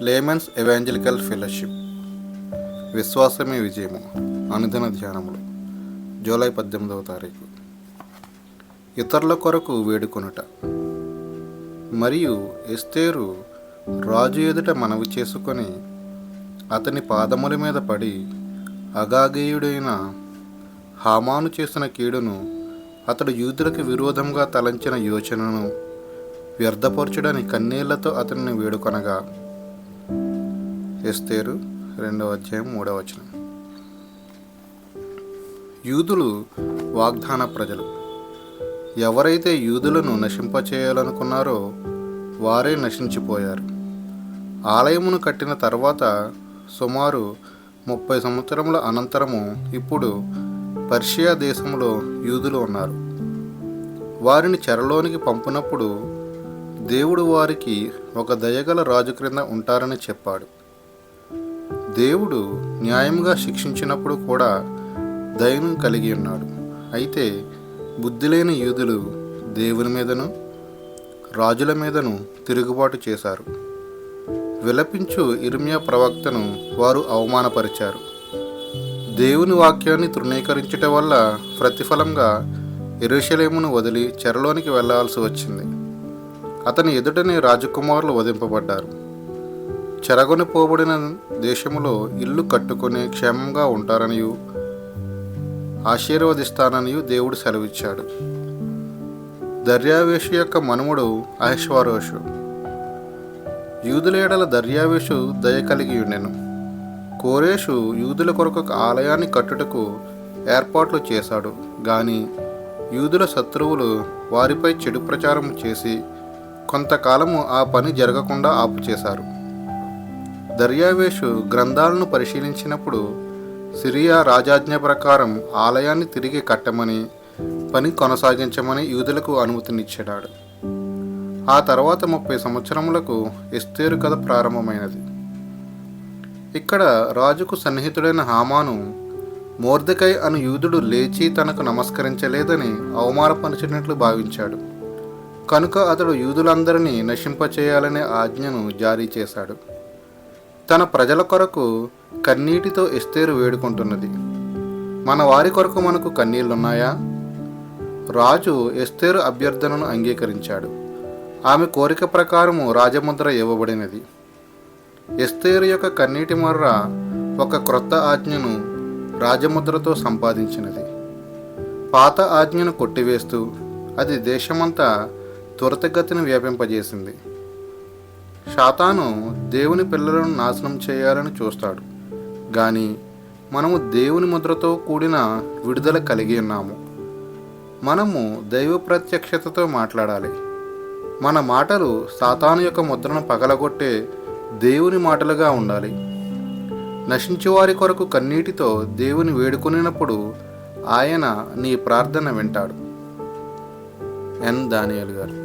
Layman's evangelical fellowship విశ్వాసమే విజయము అనుదిన ధ్యానములు July 18వ తారీఖు. ఇతరుల కొరకు వేడుకొనుట. మరియు ఎస్తేరు రాజు ఎదుట మనవి చేసుకొని అతని పాదముల మీద పడి అగాగేయుడైన హామాను చేసిన కీడును, అతడు యూదులకు విరోధంగా తలంచిన యోచనను వ్యర్థపరచుడని కన్నీళ్లతో అతనిని వేడుకొనగా. ఎస్తేరు 2వ అధ్యాయం 3వ వచనం. యూదులు వాగ్దాన ప్రజలు. ఎవరైతే యూదులను నశింపచేయాలనుకున్నారో వారే నశించిపోయారు. ఆలయమును కట్టిన తర్వాత సుమారు 30 సంవత్సరముల అనంతరము ఇప్పుడు పర్షియా దేశంలో యూదులు ఉన్నారు. వారిని చెరలోనికి పంపినప్పుడు దేవుడు వారికి ఒక దయగల రాజు క్రింద ఉంటారని చెప్పాడు. దేవుడు న్యాయంగా శిక్షించినప్పుడు కూడా దయను కలిగి ఉన్నాడు. అయితే బుద్ధిలేని యూదులు దేవుని మీదను రాజుల మీదను తిరుగుబాటు చేశారు. విలపించు ఇర్మియా ప్రవక్తను వారు అవమానపరిచారు. దేవుని వాక్యాన్ని తృణీకరించుట వల్ల ప్రతిఫలంగా యెరూషలేమును వదిలి చెరలోనికి వెళ్లాల్సి వచ్చింది. అతని ఎదుటనే రాజకుమారులు వధింపబడ్డారు. చెరగొని పోబడిన దేశములో ఇల్లు కట్టుకొని క్షేమంగా ఉంటారనియు ఆశీర్వదిస్తాననియు దేవుడు సెలవిచ్చాడు. దర్యావేషు యొక్క మనుమడు అహష్వేరోషు. యూదుల ఎడల దర్యావేషు దయ కలిగి ఉండెను. కోరేషు యూదుల కొరకు ఒక ఆలయాన్ని కట్టుటకు ఏర్పాట్లు చేశాడు. గాని యూదుల శత్రువులు వారిపై చెడు ప్రచారం చేసి కొంతకాలము ఆ పని జరగకుండా ఆపుచేశారు. దర్యావేషు గ్రంథాలను పరిశీలించినప్పుడు సిరియా రాజాజ్ఞ ప్రకారం ఆలయాన్ని తిరిగి కట్టమని, పని కొనసాగించమని యూదులకు అనుమతినిచ్చాడు. ఆ తర్వాత 30 సంవత్సరములకు ఎస్తేరు కథ ప్రారంభమైనది. ఇక్కడ రాజుకు సన్నిహితుడైన హామాను మొర్దెకై అను యూదుడు లేచి తనకు నమస్కరించలేదని అవమానపరిచినట్లు భావించాడు. కనుక అతడు యూదులందరినీ నశింపచేయాలనే ఆజ్ఞను జారీ చేశాడు. తన ప్రజల కొరకు కన్నీటితో ఎస్తేరు వేడుకుంటున్నది. మన వారి కొరకు మనకు కన్నీళ్లున్నాయా? రాజు ఎస్తేరు అభ్యర్థనను అంగీకరించాడు. ఆమె కోరిక ప్రకారము రాజముద్ర ఇవ్వబడినది. ఎస్తేరు యొక్క కన్నీటి మొర్ర ఒక క్రొత్త ఆజ్ఞను రాజముద్రతో సంపాదించినది. పాత ఆజ్ఞను కొట్టివేస్తూ అది దేశమంతా త్వరితగతిని వ్యాపింపజేసింది. సాతాను దేవుని పిల్లలను నాశనం చేయాలని చూస్తాడు. కానీ మనము దేవుని ముద్రతో కూడిన విడుదల కలిగి ఉన్నాము. మనము దైవ ప్రత్యక్షతతో మాట్లాడాలి. మన మాటలు సాతాను యొక్క ముద్రను పగలగొట్టే దేవుని మాటలుగా ఉండాలి. నశించువారి కొరకు కన్నీటితో దేవుని వేడుకొనినప్పుడు ఆయన నీ ప్రార్థన వింటాడు. ఎన్ దానియేలు గారు.